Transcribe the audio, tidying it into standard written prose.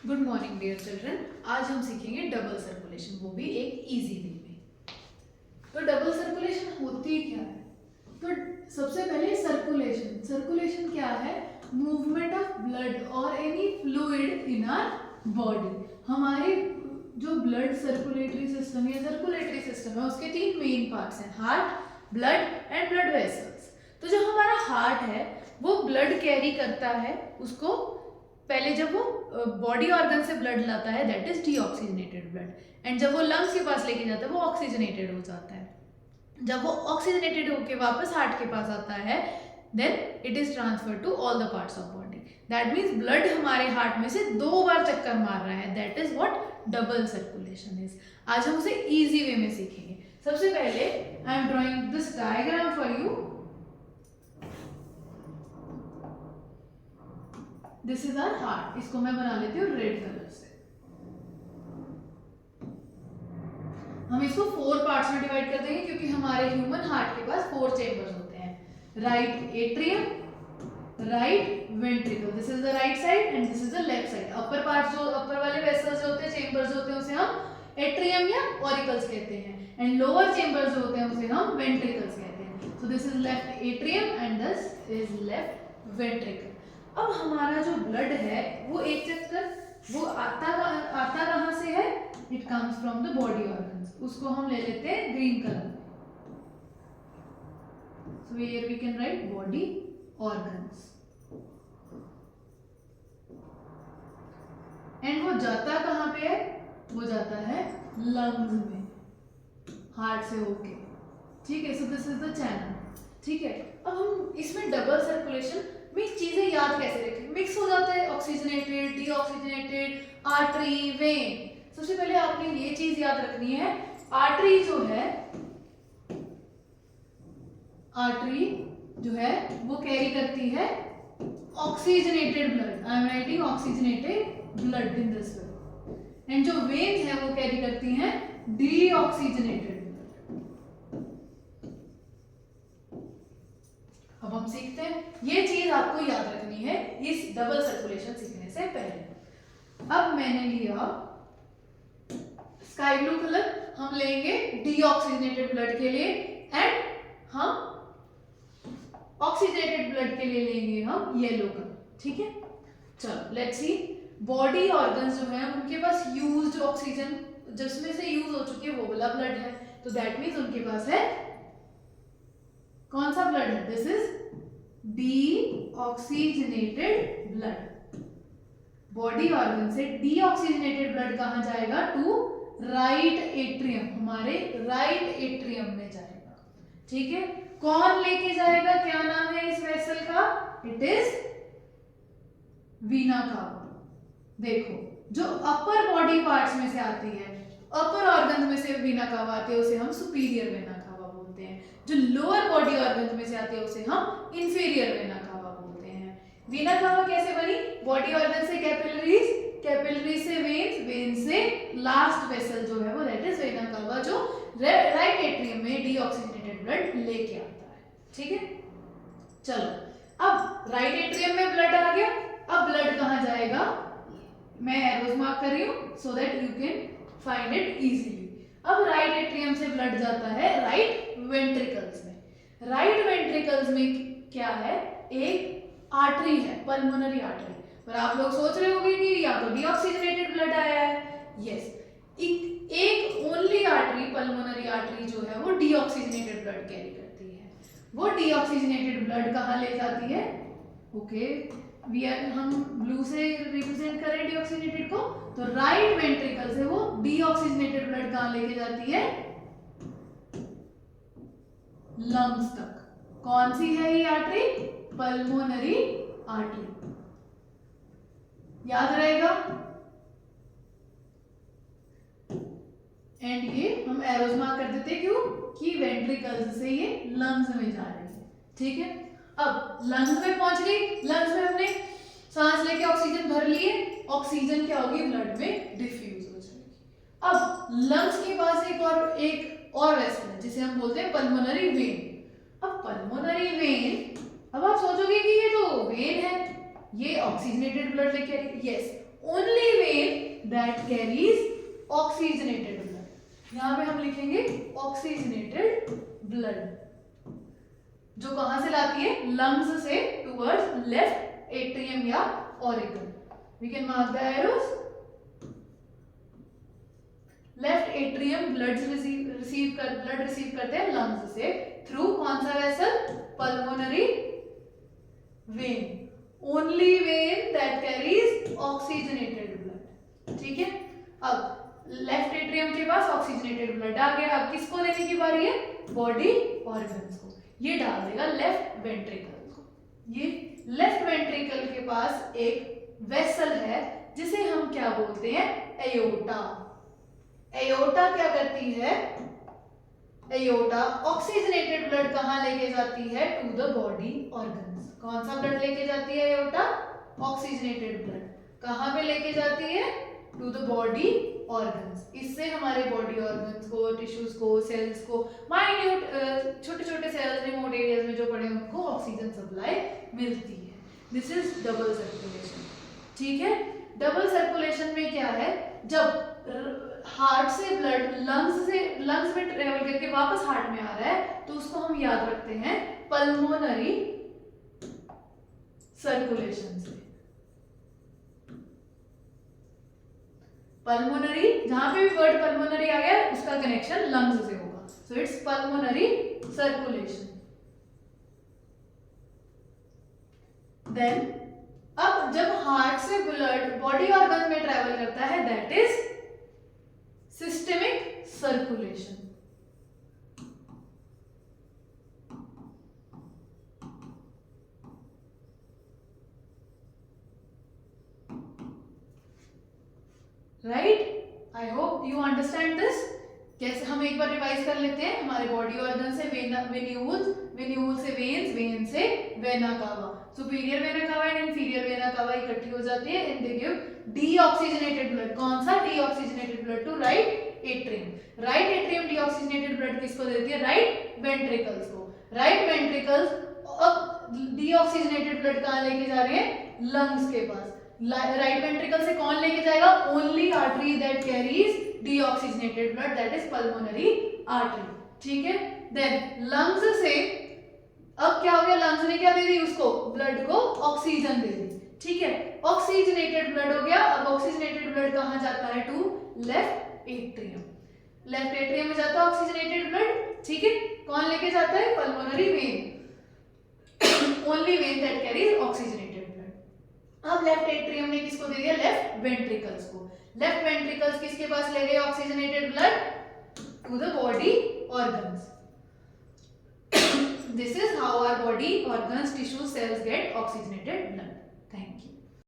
Good morning dear children. आज हम सीखेंगे डबल सर्कुलेशन, वो भी एक इजी वे में। तो डबल सर्कुलेशन होती क्या है? तो सबसे पहले सर्कुलेशन क्या है? मूवमेंट ऑफ ब्लड और any fluid in our body. हमारे जो ब्लड सर्कुलेटरी सिस्टम या सर्कुलेटरी सिस्टम है उसके तीन मेन पार्ट्स हैं, heart, blood and blood vessels. तो जो हमारा हार्ट है वो ब्लड कैरी करता है, उसको पहले जब वो बॉडी ऑर्गन से ब्लड लाता है that is deoxygenated blood, and जब वो लंग्स के पास लेके जाता है वो ऑक्सीजनेटेड हो जाता है। जब वो ऑक्सीजनेटेड होके वापस हार्ट के पास आता है then it is transfer to all the parts of body. That means blood हमारे हार्ट में से 2 बार चक्कर मार रहा है, that is what double circulation is. आज हम उसे इजी वे में सीखेंगे। सबसे पहले I am drawing this diagram for you. This is our heart. इसको मैं बना लेती हूँ रेड कलर से। हम इसको 4 पार्ट्स में डिवाइड कर देंगे क्योंकि हमारे ह्यूमन हार्ट के पास 4 चेंबर्स होते हैं। Right atrium, right ventricle, this is the right side and this is the left side. Upper parts जो अपर वाले वेसल्स जो होते हैं, चेंबर्स जो होते हैं उसे हम एट्रियम या ऑरिकल्स कहते हैं, एंड लोअर चेंबर्स जो होते हैं उसे हम वेंट्रिकल्स कहते हैं। So this is left atrium and this is left ventricle. अब हमारा जो ब्लड है वो एक चक्कर वो आता कहाँ से है? It comes from the body organs. उसको हम ले लेते हैं green colour. So here we can write body organs. And वो जाता कहाँ पे है? वो जाता है लंग्स में, हार्ट से होके। ठीक है, so this is the channel. ठीक है, अब हम इसमें डबल सर्कुलेशन में चीजें याद कैसे रखें? मिक्स हो जाता है ऑक्सीजनेटेड, डीऑक्सीजनेटेड, आर्टरी, वेन। सबसे पहले आपने ये चीज याद रखनी है, आर्टरी जो है वो कैरी करती है oxygenated blood. I am writing oxygenated blood in this way. And जो वेन्स है वो कैरी करती हैं डीऑक्सीजनेटेड ब्लड। अब हम सीखते हैं, ये चीज आपको याद रखनी है इस डबल सर्कुलेशन सीखने से पहले। अब मैंने लिया स्काई ब्लू कलर, हम लेंगे डीऑक्सीजनेटेड ब्लड के लिए, एंड हम ऑक्सीजनेटेड ब्लड के लिए लेंगे हम येलो कलर। ठीक है, चलो लेट्स सी। बॉडी ऑर्गन्स जो है उनके पास यूज्ड ऑक्सीजन जिसमें से यूज हो चुकी है वो वाला ब्लड है, तो दैट मीन्स उनके पास है कौन सा ब्लड है? This is deoxygenated blood. Body organ से डीऑक्सीजनेटेड ब्लड कहां जाएगा? टू राइट एट्रियम, हमारे राइट एट्रियम में जाएगा। ठीक है, कौन लेके जाएगा? क्या नाम है इस वेसल का? इट इज वीना कावा। देखो, जो अपर बॉडी पार्ट्स में से आती है, अपर ऑर्गन में से वीना कावा आती है उसे हम सुपीरियर वेना कावा बोलते हैं। जो लोअर बॉडी ऑर्गन में से आती है उसे हम इंफीरियर वेना कावा बोलते हैं। वीना कावा कैसे बनी? बॉडी ऑर्गन से कैपिलरीज, कैपिलरी से वेन्स, वेन से लास्ट वेसल जो है वो दैट इज वेना कावा, जो राइट एट्रियम में डीऑक्सीजनेटेड ब्लड लेके आता है। ठीक है, चलो अब राइट एट्रियम में ब्लड आ गया। अब ब्लड कहां जाएगा? मैं एरोज मार्क कर रही हूं so that you can find it easily. अब राइट एट्रियम से ब्लड जाता है राइट वेंट्रिकल्स में। राइट वेंट्रिकल्स में क्या है? एक आर्टरी है, पल्मोनरी आर्टरी। पर आप लोग सोच रहे होंगे कि या तो डीऑक्सीजनेटेड ब्लड आया है। यस, एक ओनली आर्टरी, पल्मोनरी आर्टरी जो है वो डीऑक्सीजनेटेड ब्लड कैरी करती है। वो डीऑक्सीजनेटेड ब्लड कहाँ ले जाती है? ओके, हम ब्लू से रिप्रेजेंट करें डीऑक्सीजनेटेड को, तो राइट वेंट्रिकल से वो डीऑक्सीजनेटेड ब्लड कहाँ लेके जाती है? लंग्स तक। कौन सी है ये आर्टरी? Pulmonary artery. याद रहेगा? एंड ये हम एरोज मार्क कर देते हैं, क्यों? कि वेंट्रिकल्स से ये लंग्स में जा रही है। ठीक है, अब लंग्स में पहुंच गई। लंग्स में हमने सांस लेके ऑक्सीजन भर लिए, ऑक्सीजन क्या होगी? ब्लड में डिफ्यूज हो जाएगी। अब लंग्स के पास एक और वेसल है जिसे हम बोलते हैं पल्मोनरी वेन। अब पल्मोनरी वेन, अब आप सोचोगे कि ये तो वेन है, ये ऑक्सीजनेटेड ब्लड लेके, yes, only vein that carries oxygenated blood. यहां पे हम लिखेंगे ऑक्सीजनेटेड ब्लड, जो कहां से लाती है, लंग्स से टुवर्ड्स लेफ्ट एट्रियम या auricle. We can mark the arrows. Left atrium blood receive करते हैं लंग्स से थ्रू कौन सा vessel, pulmonary vein, only vein that carries oxygenated blood. ठीक है, अब लेफ्ट एट्रियम के पास ऑक्सीजनेटेड ब्लड आ गया, अब किसको लेने की बारी है, बॉडी ऑर्गन्स को। ये डाल देगा लेफ्ट वेंट्रिकल को। ये लेफ्ट वेंट्रिकल के पास एक वेसल है जिसे हम क्या बोलते हैं, एयोटा। एयोटा क्या करती है, एयोटा ऑक्सीजनेटेड ब्लड कहां लेके जाती है, टू द बॉडी ऑर्गन्स। कौन सा ब्लड लेके जाती है एयोटा, ऑक्सीजनेटेड ब्लड कहां पे लेके जाती है, टू द बॉडी ऑर्गन्स। इससे हमारे बॉडी ऑर्गन्स को, टिश्यूज को, सेल्स को, माइन्यूट छोटे छोटे सेल्स रिमोट एरियाज में जो पड़े उनको ऑक्सीजन सप्लाई मिलती है। This is double circulation. ठीक है, डबल सर्कुलेशन में क्या है, जब हार्ट से ब्लड लंग्स में ट्रेवल करके वापस हार्ट में आ रहा है तो उसको हम याद रखते हैं पल्मोनरी सर्कुलेशन से। पल्मोनरी, जहां पे भी वर्ड पल्मोनरी आ गया उसका कनेक्शन लंग्स से होगा, so it's pulmonary circulation. Then अब जब हार्ट से ब्लड बॉडी ऑर्गन में ट्रेवल करता है that is systemic circulation. Right, I hope you understand this. कैसे, हम एक बार रिवाइज कर लेते हैं। हमारे बॉडी ऑर्गन से वेन्यूल्स, वेन्यूल से वेन्स, वेन से vena cava, superior vena cava and inferior vena cava इकट्ठी हो जाती है and they give deoxygenated blood. कौन सा, deoxygenated blood to right atrium. Right atrium deoxygenated blood किसको देती है, राइट वेंट्रिकल्स को। राइट वेंट्रिकल्स अब डीऑक्सीजनेटेड ब्लड कहां लेके जा रहे हैं, लंग्स के पास। राइट वेंट्रिकल से कौन लेके जाएगा, only artery that carries deoxygenated blood, that is pulmonary artery. ठीक है, देन लंग्स से अब क्या हो गया, लंग्स ने क्या दे दी उसको, ब्लड को ऑक्सीजन दे दी। ठीक है, ऑक्सीजनेटेड ब्लड हो गया। अब ऑक्सीजनेटेड ब्लड कहां जाता है, to left atrium. Left atrium में जाता है ऑक्सीजनेटेड ब्लड। ठीक है, कौन लेके जाता है, pulmonary vein, only vein that carries oxygenated blood. अब लेफ्ट एट्रियम ने किसको दे दिया, लेफ्ट वेंट्रिकल्स को। लेफ्ट वेंट्रिकल्स किसके पास ले गए oxygenated blood, to the body organs. This is how our body organs, tissues, cells get oxygenated blood. Thank you.